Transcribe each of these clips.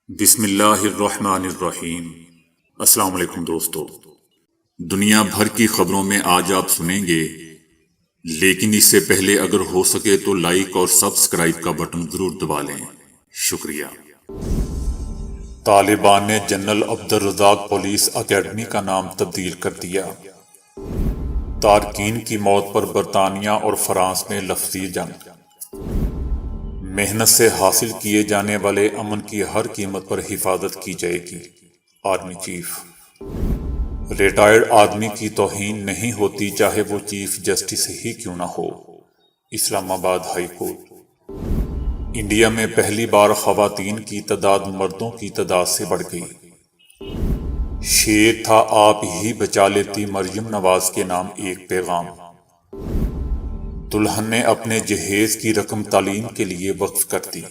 بسم اللہ الرحمن الرحیم۔ السلام علیکم دوستو، دنیا بھر کی خبروں میں آج آپ سنیں گے، لیکن اس سے پہلے اگر ہو سکے تو لائک اور سبسکرائب کا بٹن ضرور دبا لیں، شکریہ۔ طالبان نے جنرل عبدالرزاق پولیس اکیڈمی کا نام تبدیل کر دیا۔ تارکین کی موت پر برطانیہ اور فرانس میں لفظی جنگ۔ محنت سے حاصل کیے جانے والے امن کی ہر قیمت پر حفاظت کی جائے گی، آرمی چیف۔ ریٹائرڈ آدمی کی توہین نہیں ہوتی چاہے وہ چیف جسٹس ہی کیوں نہ ہو، اسلام آباد ہائی کورٹ۔ انڈیا میں پہلی بار خواتین کی تعداد مردوں کی تعداد سے بڑھ گئی۔ شیر تھا آپ ہی بچا لیتی مریم نواز کے نام ایک پیغام۔ دلہن نے اپنے جہیز کی رقم تعلیم کے لیے وقف کر دی۔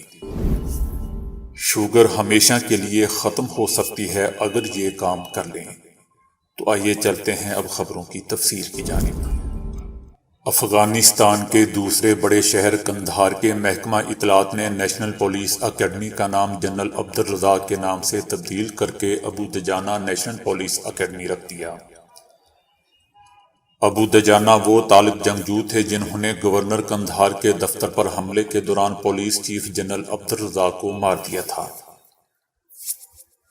شوگر ہمیشہ کے لیے ختم ہو سکتی ہے اگر یہ کام کر لیں۔ تو آئیے چلتے ہیں اب خبروں کی تفصیل کی جانب۔ افغانستان کے دوسرے بڑے شہر قندھار کے محکمہ اطلاعات نے نیشنل پولیس اکیڈمی کا نام جنرل عبدالرزاق کے نام سے تبدیل کر کے ابو دجانہ نیشنل پولیس اکیڈمی رکھ دیا۔ ابو دجانہ وہ طالب جنگجو تھے جنہوں نے گورنر قندھار کے دفتر پر حملے کے دوران پولیس چیف جنرل عبدالرزاق کو مار دیا تھا۔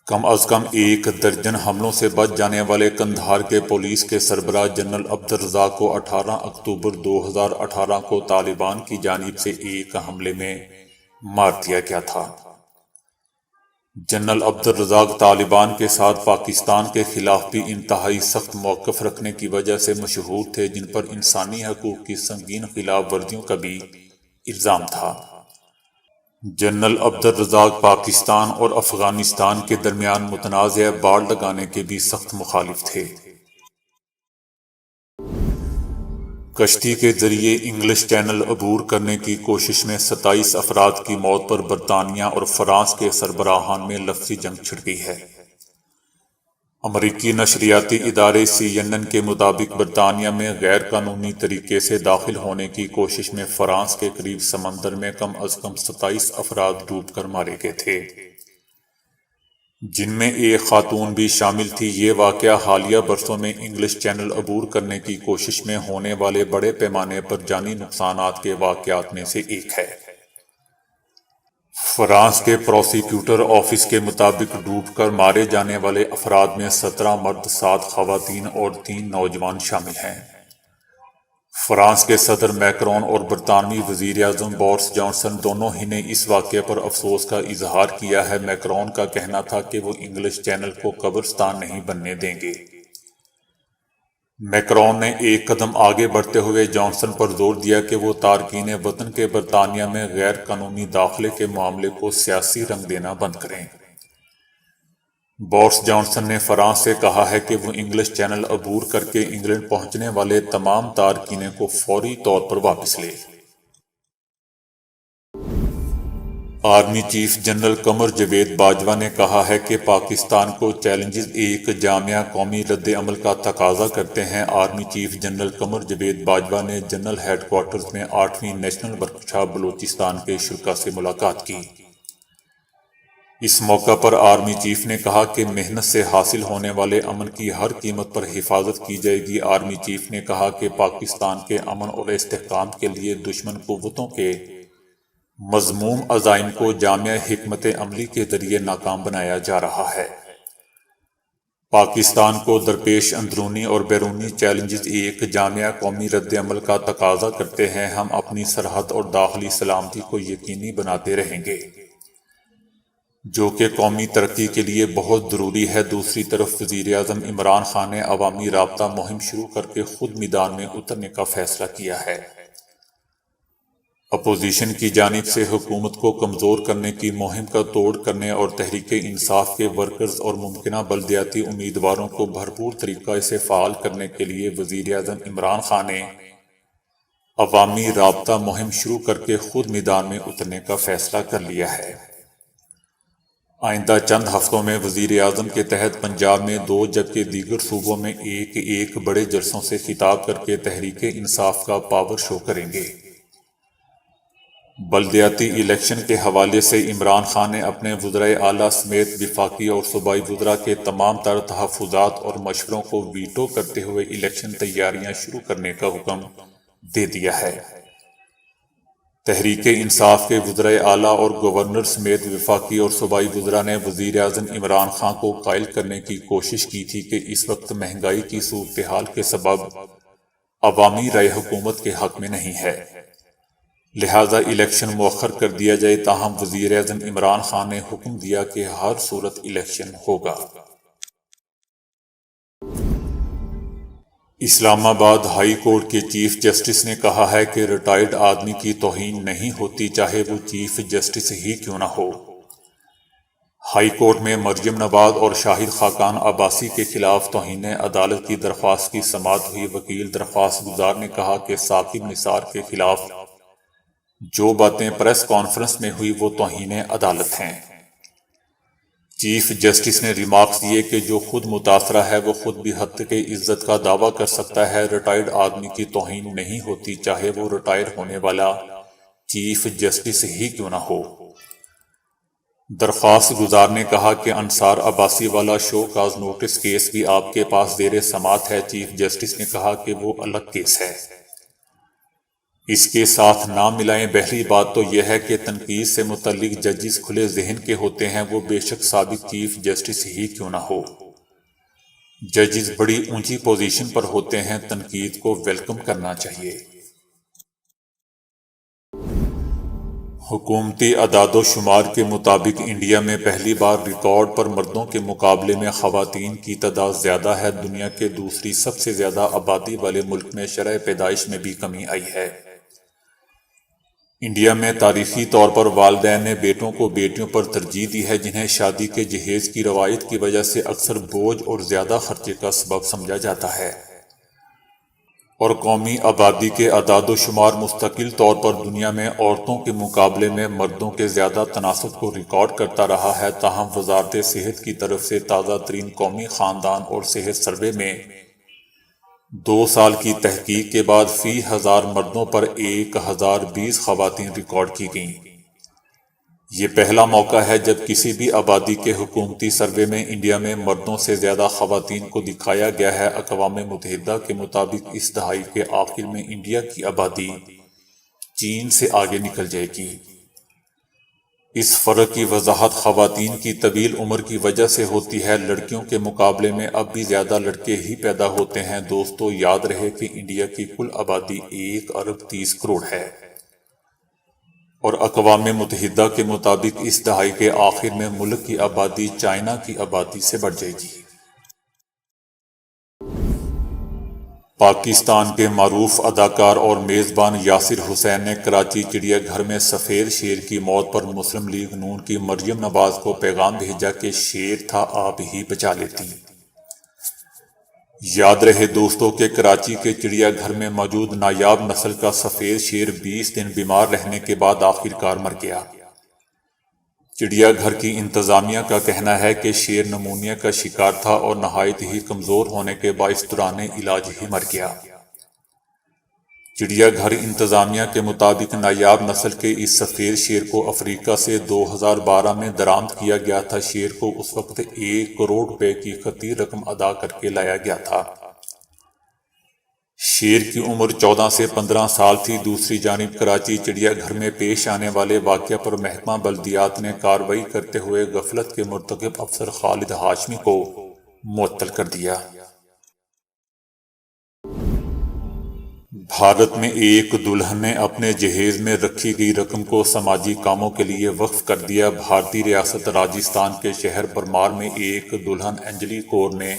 کم از کم 1 درجن حملوں سے بچ جانے والے قندھار کے پولیس کے سربراہ جنرل عبدالرزاق کو 18 اکتوبر 2018 کو طالبان کی جانب سے ایک حملے میں مار دیا گیا تھا۔ جنرل عبدالرزاق طالبان کے ساتھ پاکستان کے خلاف بھی انتہائی سخت موقف رکھنے کی وجہ سے مشہور تھے، جن پر انسانی حقوق کی سنگین خلاف ورزیوں کا بھی الزام تھا۔ جنرل عبدالرزاق پاکستان اور افغانستان کے درمیان متنازع باڑ لگانے کے بھی سخت مخالف تھے۔ کشتی کے ذریعے انگلش چینل عبور کرنے کی کوشش میں 27 افراد کی موت پر برطانیہ اور فرانس کے سربراہان میں لفظی جنگ چھڑ گئی ہے۔ امریکی نشریاتی ادارے CNN کے مطابق برطانیہ میں غیر قانونی طریقے سے داخل ہونے کی کوشش میں فرانس کے قریب سمندر میں کم از کم 27 افراد ڈوب کر مارے گئے تھے، جن میں ایک خاتون بھی شامل تھی۔ یہ واقعہ حالیہ برسوں میں انگلش چینل عبور کرنے کی کوشش میں ہونے والے بڑے پیمانے پر جانی نقصانات کے واقعات میں سے ایک ہے۔ فرانس کے پروسیکیوٹر آفس کے مطابق ڈوب کر مارے جانے والے افراد میں 17 مرد، 7 خواتین اور 3 نوجوان شامل ہیں۔ فرانس کے صدر میکرون اور برطانوی وزیر اعظم بورس جانسن دونوں ہی نے اس واقعے پر افسوس کا اظہار کیا ہے۔ میکرون کا کہنا تھا کہ وہ انگلش چینل کو قبرستان نہیں بننے دیں گے۔ میکرون نے ایک قدم آگے بڑھتے ہوئے جانسن پر زور دیا کہ وہ تارکین وطن کے برطانیہ میں غیر قانونی داخلے کے معاملے کو سیاسی رنگ دینا بند کریں۔ بورس جانسن نے فرانس سے کہا ہے کہ وہ انگلش چینل عبور کر کے انگلینڈ پہنچنے والے تمام تارکین کو فوری طور پر واپس لے۔ Army chief general Qamar Javed Bajwa نے کہا ہے کہ پاکستان کو چیلنجز ایک جامع قومی رد عمل کا تقاضا کرتے ہیں۔ Army chief general Qamar Javed Bajwa نے جنرل ہیڈ کوارٹرز میں 8ویں نیشنل ورکشاپ بلوچستان کے شرکاء سے ملاقات کی۔ اس موقع پر آرمی چیف نے کہا کہ محنت سے حاصل ہونے والے امن کی ہر قیمت پر حفاظت کی جائے گی۔ آرمی چیف نے کہا کہ پاکستان کے امن اور استحکام کے لیے دشمن قوتوں کے مذموم عزائم کو جامع حکمت عملی کے ذریعے ناکام بنایا جا رہا ہے۔ پاکستان کو درپیش اندرونی اور بیرونی چیلنجز ایک جامع قومی رد عمل کا تقاضا کرتے ہیں۔ ہم اپنی سرحد اور داخلی سلامتی کو یقینی بناتے رہیں گے، جو کہ قومی ترقی کے لیے بہت ضروری ہے۔ دوسری طرف وزیر اعظم عمران خان نے عوامی رابطہ مہم شروع کر کے خود میدان میں اترنے کا فیصلہ کیا ہے۔ اپوزیشن کی جانب سے حکومت کو کمزور کرنے کی مہم کا توڑ کرنے اور تحریک انصاف کے ورکرز اور ممکنہ بلدیاتی امیدواروں کو بھرپور طریقے سے فعال کرنے کے لیے وزیر اعظم عمران خان نے عوامی رابطہ مہم شروع کر کے خود میدان میں اترنے کا فیصلہ کر لیا ہے۔ آئندہ چند ہفتوں میں وزیر اعظم کے تحت پنجاب میں 2 جبکہ دیگر صوبوں میں ایک بڑے جلسوں سے خطاب کر کے تحریک انصاف کا پاور شو کریں گے۔ بلدیاتی الیکشن کے حوالے سے عمران خان نے اپنے وزرائے اعلیٰ سمیت وفاقی اور صوبائی وزراء کے تمام تر تحفظات اور مشوروں کو ویٹو کرتے ہوئے الیکشن تیاریاں شروع کرنے کا حکم دے دیا ہے۔ تحریک انصاف کے وزرائے اعلیٰ اور گورنر سمیت وفاقی اور صوبائی وزراء نے وزیر اعظم عمران خان کو قائل کرنے کی کوشش کی تھی کہ اس وقت مہنگائی کی صورتحال کے سبب عوامی رائے حکومت کے حق میں نہیں ہے، لہذا الیکشن مؤخر کر دیا جائے، تاہم وزیر اعظم عمران خان نے حکم دیا کہ ہر صورت الیکشن ہوگا۔ اسلام آباد ہائی کورٹ کے چیف جسٹس نے کہا ہے کہ ریٹائرڈ آدمی کی توہین نہیں ہوتی، چاہے وہ چیف جسٹس ہی کیوں نہ ہو۔ ہائی کورٹ میں مریم نواز اور شاہد خاقان عباسی کے خلاف توہین عدالت کی درخواست کی سماعت ہوئی۔ وکیل درخواست گزار نے کہا کہ ثاقب نثار کے خلاف جو باتیں پریس کانفرنس میں ہوئی وہ توہین عدالت ہیں۔ چیف جسٹس نے ریمارکس دیے کہ جو خود متاثرہ ہے وہ خود بھی حد کے عزت کا دعویٰ کر سکتا ہے، ریٹائرڈ آدمی کی توہین نہیں ہوتی، چاہے وہ ریٹائر ہونے والا چیف جسٹس ہی کیوں نہ ہو۔ درخواست گزار نے کہا کہ انصار عباسی والا شو کاز نوٹس کیس بھی آپ کے پاس زیر سماعت ہے۔ چیف جسٹس نے کہا کہ وہ الگ کیس ہے، اس کے ساتھ نہ ملائیں۔ پہلی بات تو یہ ہے کہ تنقید سے متعلق ججز کھلے ذہن کے ہوتے ہیں، وہ بے شک سابق چیف جسٹس ہی کیوں نہ ہو۔ ججز بڑی اونچی پوزیشن پر ہوتے ہیں، تنقید کو ویلکم کرنا چاہیے۔ حکومتی اعداد و شمار کے مطابق انڈیا میں پہلی بار ریکارڈ پر مردوں کے مقابلے میں خواتین کی تعداد زیادہ ہے۔ دنیا کے دوسری سب سے زیادہ آبادی والے ملک میں شرح پیدائش میں بھی کمی آئی ہے۔ انڈیا میں تاریخی طور پر والدین نے بیٹوں کو بیٹیوں پر ترجیح دی ہے، جنہیں شادی کے جہیز کی روایت کی وجہ سے اکثر بوجھ اور زیادہ خرچے کا سبب سمجھا جاتا ہے، اور قومی آبادی کے اعداد و شمار مستقل طور پر دنیا میں عورتوں کے مقابلے میں مردوں کے زیادہ تناسب کو ریکارڈ کرتا رہا ہے۔ تاہم وزارت صحت کی طرف سے تازہ ترین قومی خاندان اور صحت سروے میں 2 سال کی تحقیق کے بعد فی 1000 مردوں پر 1020 خواتین ریکارڈ کی گئیں۔ یہ پہلا موقع ہے جب کسی بھی آبادی کے حکومتی سروے میں انڈیا میں مردوں سے زیادہ خواتین کو دکھایا گیا ہے۔ اقوام متحدہ کے مطابق اس دہائی کے آخر میں انڈیا کی آبادی چین سے آگے نکل جائے گی۔ اس فرق کی وضاحت خواتین کی طویل عمر کی وجہ سے ہوتی ہے۔ لڑکیوں کے مقابلے میں اب بھی زیادہ لڑکے ہی پیدا ہوتے ہیں۔ دوستو، یاد رہے کہ انڈیا کی کل آبادی 1 ارب 30 کروڑ ہے، اور اقوام متحدہ کے مطابق اس دہائی کے آخر میں ملک کی آبادی چائنا کی آبادی سے بڑھ جائے گی۔ پاکستان کے معروف اداکار اور میزبان یاسر حسین نے کراچی چڑیا گھر میں سفید شیر کی موت پر مسلم لیگ نون کی مریم نواز کو پیغام بھیجا کہ شیر تھا آپ ہی بچا لیتی۔ یاد رہے دوستو کہ کراچی کے چڑیا گھر میں موجود نایاب نسل کا سفید شیر 20 دن بیمار رہنے کے بعد آخرکار مر گیا۔ چڑیا گھر کی انتظامیہ کا کہنا ہے کہ شیر نمونیا کا شکار تھا اور نہایت ہی کمزور ہونے کے باعث دوران علاج ہی مر گیا۔ چڑیا گھر انتظامیہ کے مطابق نایاب نسل کے اس سفید شیر کو افریقہ سے 2012 میں درآمد کیا گیا تھا۔ شیر کو اس وقت 1 کروڑ روپے کی خطیر رقم ادا کر کے لایا گیا تھا۔ شیر کی عمر 14 سے 15 سال تھی۔ دوسری جانب کراچی چڑیا گھر میں پیش آنے والے واقعہ پر محکمہ بلدیات نے کارروائی کرتے ہوئے غفلت کے مرتکب افسر خالد ہاشمی کو معطل کر دیا۔ بھارت میں ایک دلہن نے اپنے جہیز میں رکھی گئی رقم کو سماجی کاموں کے لیے وقف کر دیا۔ بھارتی ریاست راجستھان کے شہر برمار میں ایک دلہن انجلی کور نے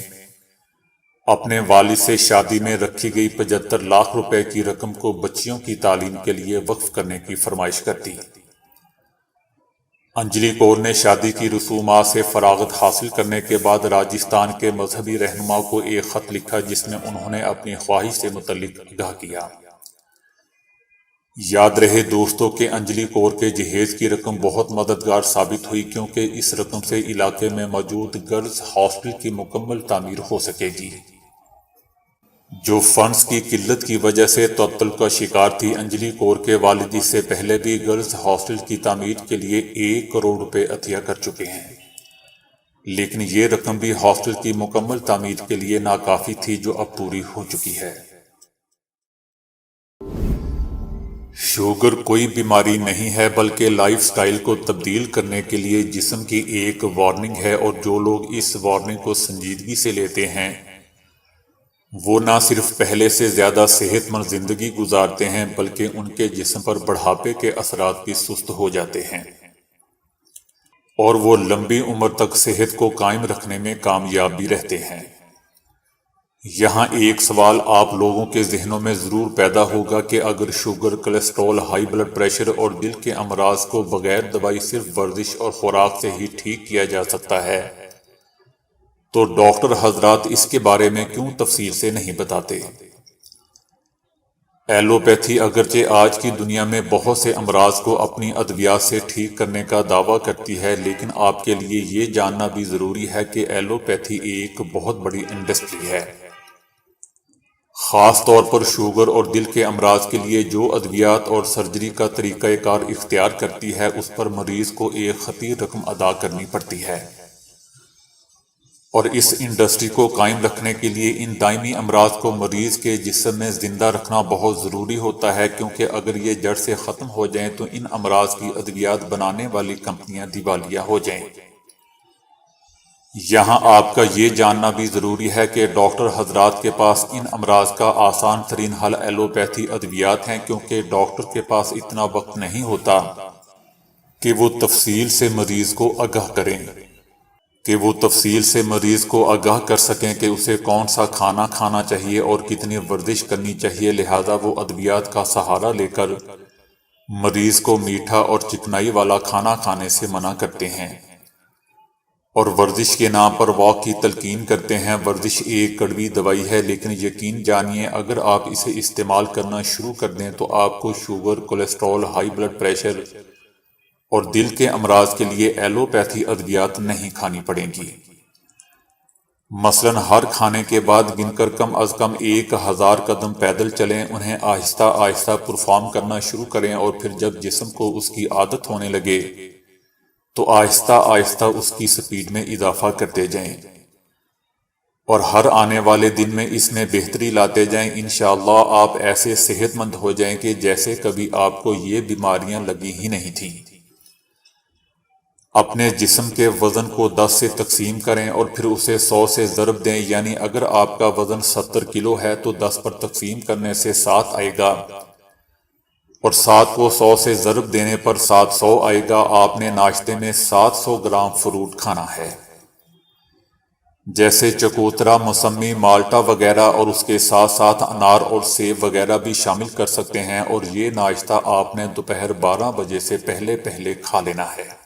اپنے والد سے شادی میں رکھی گئی 75 لاکھ روپے کی رقم کو بچیوں کی تعلیم کے لیے وقف کرنے کی فرمائش کر دی۔ انجلی کور نے شادی کی رسومات سے فراغت حاصل کرنے کے بعد راجستھان کے مذہبی رہنما کو ایک خط لکھا جس میں انہوں نے اپنی خواہش سے متعلق آگاہ کیا۔ یاد رہے دوستو کہ انجلی کور کے جہیز کی رقم بہت مددگار ثابت ہوئی، کیونکہ اس رقم سے علاقے میں موجود گرلز ہاسٹل کی مکمل تعمیر ہو سکے گی۔ جو فنڈز کی قلت کی وجہ سے تعطل کا شکار تھی۔ انجلی کور کے والد اس سے پہلے بھی گرلز ہاسٹل کی تعمیر کے لیے 1 کروڑ روپے عطیہ کر چکے ہیں، لیکن یہ رقم بھی ہاسٹل کی مکمل تعمیر کے لیے ناکافی تھی، جو اب پوری ہو چکی ہے۔ شوگر کوئی بیماری نہیں ہے بلکہ لائف سٹائل کو تبدیل کرنے کے لیے جسم کی ایک وارننگ ہے، اور جو لوگ اس وارننگ کو سنجیدگی سے لیتے ہیں وہ نہ صرف پہلے سے زیادہ صحت مند زندگی گزارتے ہیں بلکہ ان کے جسم پر بڑھاپے کے اثرات بھی سست ہو جاتے ہیں، اور وہ لمبی عمر تک صحت کو قائم رکھنے میں کامیاب بھی رہتے ہیں۔ یہاں ایک سوال آپ لوگوں کے ذہنوں میں ضرور پیدا ہوگا کہ اگر sugar, cholesterol, high blood pressure اور دل کے امراض کو بغیر دوائی صرف ورزش اور خوراک سے ہی ٹھیک کیا جا سکتا ہے تو ڈاکٹر حضرات اس کے بارے میں کیوں تفصیل سے نہیں بتاتے؟ ایلوپیتھی اگرچہ آج کی دنیا میں بہت سے امراض کو اپنی ادویات سے ٹھیک کرنے کا دعویٰ کرتی ہے، لیکن آپ کے لیے یہ جاننا بھی ضروری ہے کہ ایلوپیتھی ایک بہت بڑی انڈسٹری ہے۔ خاص طور پر شوگر اور دل کے امراض کے لیے جو ادویات اور سرجری کا طریقہ کار اختیار کرتی ہے، اس پر مریض کو ایک خطیر رقم ادا کرنی پڑتی ہے، اور اس انڈسٹری کو قائم رکھنے کے لیے ان دائمی امراض کو مریض کے جسم میں زندہ رکھنا بہت ضروری ہوتا ہے، کیونکہ اگر یہ جڑ سے ختم ہو جائیں تو ان امراض کی ادویات بنانے والی کمپنیاں دیوالیہ ہو جائیں۔ یہاں آپ کا یہ جاننا بھی ضروری ہے کہ ڈاکٹر حضرات کے پاس ان امراض کا آسان ترین حل ایلوپیتھی ادویات ہیں، کیونکہ ڈاکٹر کے پاس اتنا وقت نہیں ہوتا کہ وہ تفصیل سے مریض کو آگاہ کر سکیں کہ اسے کون سا کھانا کھانا چاہیے اور کتنی ورزش کرنی چاہیے، لہذا وہ ادویات کا سہارا لے کر مریض کو میٹھا اور چکنائی والا کھانا کھانے سے منع کرتے ہیں، اور ورزش کے نام پر واک کی تلقین کرتے ہیں۔ ورزش ایک کڑوی دوائی ہے، لیکن یقین جانیے اگر آپ اسے استعمال کرنا شروع کر دیں تو آپ کو sugar, cholesterol, high blood pressure اور دل کے امراض کے لیے ایلوپیتھی ادویات نہیں کھانی پڑیں گی۔ مثلاً ہر کھانے کے بعد گن کر کم از کم 1000 قدم پیدل چلیں، انہیں آہستہ آہستہ پرفارم کرنا شروع کریں، اور پھر جب جسم کو اس کی عادت ہونے لگے تو آہستہ آہستہ اس کی سپیڈ میں اضافہ کرتے جائیں، اور ہر آنے والے دن میں اس میں بہتری لاتے جائیں۔ انشاءاللہ آپ ایسے صحت مند ہو جائیں کہ جیسے کبھی آپ کو یہ بیماریاں لگی ہی نہیں تھیں۔ اپنے جسم کے وزن کو 10 سے تقسیم کریں اور پھر اسے 100 سے ضرب دیں، یعنی اگر آپ کا وزن 70 کلو ہے تو 10 پر تقسیم کرنے سے 7 آئے گا، اور 7 کو 100 سے ضرب دینے پر 700 آئے گا۔ آپ نے ناشتے میں 700 گرام فروٹ کھانا ہے، جیسے چکوترا، موسمی، مالٹا وغیرہ، اور اس کے ساتھ ساتھ انار اور سیب وغیرہ بھی شامل کر سکتے ہیں، اور یہ ناشتہ آپ نے دوپہر 12 بجے سے پہلے کھا لینا ہے۔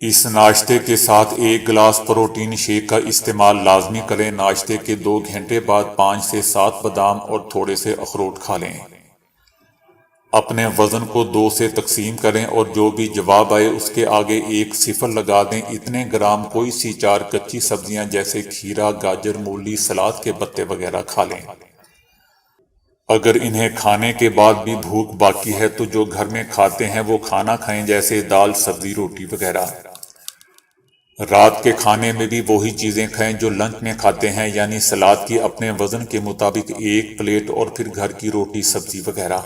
اس ناشتے کے ساتھ 1 گلاس پروٹین شیک کا استعمال لازمی کریں۔ ناشتے کے 2 گھنٹے بعد 5 سے 7 بادام اور تھوڑے سے اخروٹ کھا لیں۔ اپنے وزن کو 2 سے تقسیم کریں اور جو بھی جواب آئے اس کے آگے 1 صفر لگا دیں۔ اتنے گرام کوئی سی 4 کچی سبزیاں جیسے کھیرا، گاجر، مولی، سلاد کے پتے وغیرہ کھا لیں۔ اگر انہیں کھانے کے بعد بھی بھوک باقی ہے تو جو گھر میں کھاتے ہیں وہ کھانا کھائیں، جیسے دال، سبزی، روٹی وغیرہ۔ رات کے کھانے میں بھی وہی چیزیں کھائیں جو لنچ میں کھاتے ہیں، یعنی سلاد کی اپنے وزن کے مطابق 1 پلیٹ اور پھر گھر کی روٹی، سبزی وغیرہ۔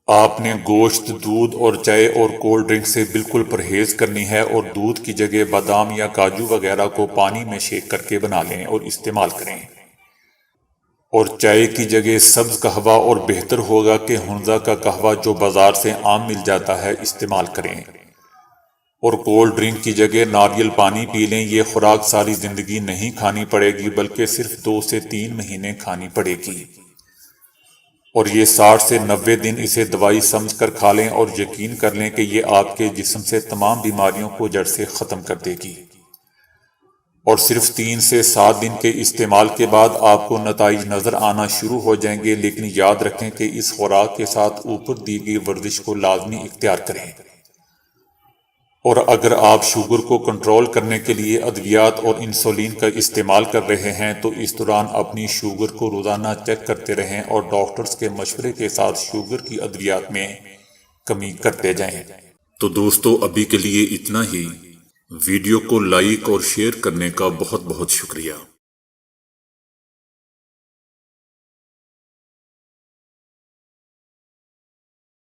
آپ نے گوشت، دودھ اور چائے اور کولڈ ڈرنک سے بالکل پرہیز کرنی ہے، اور دودھ کی جگہ بادام یا کاجو وغیرہ کو پانی میں شیک کر کے بنا لیں اور استعمال کریں، اور چائے کی جگہ سبز قہوہ، اور بہتر ہوگا کہ ہنزا کا قہوہ جو بازار سے عام مل جاتا ہے، استعمال کریں، اور کولڈ ڈرنک کی جگہ ناریل پانی پی لیں۔ یہ خوراک ساری زندگی نہیں کھانی پڑے گی بلکہ صرف 2 سے 3 مہینے کھانی پڑے گی، اور یہ 60 سے 90 دن اسے دوائی سمجھ کر کھا لیں، اور یقین کر لیں کہ یہ آپ کے جسم سے تمام بیماریوں کو جڑ سے ختم کر دے گی، اور صرف 3 سے 7 دن کے استعمال کے بعد آپ کو نتائج نظر آنا شروع ہو جائیں گے۔ لیکن یاد رکھیں کہ اس خوراک کے ساتھ اوپر دی گئی ورزش کو لازمی اختیار کریں۔ اور صرف 3 سے 7 دن کے استعمال کے بعد آپ کو نتائج نظر آنا شروع ہو جائیں گے، لیکن یاد رکھیں کہ اس خوراک کے ساتھ اوپر دی گئی ورزش کو لازمی اختیار کریں۔ اور صرف 3 سے 7 دن کے استعمال کے بعد آپ کو نتائج نظر آنا شروع ہو جائیں گے، لیکن یاد رکھیں کہ اس خوراک کے ساتھ اوپر دی گئی ورزش کو لازمی اختیار کریں۔ اور اگر آپ شوگر کو کنٹرول کرنے کے لیے ادویات اور انسولین کا استعمال کر رہے ہیں تو اس دوران اپنی شوگر کو روزانہ چیک کرتے رہیں اور ڈاکٹرز کے مشورے کے ساتھ شوگر کی ادویات میں کمی کرتے جائیں۔ تو دوستو ابھی کے لیے اتنا ہی۔ ویڈیو کو لائک اور شیئر کرنے کا بہت بہت شکریہ۔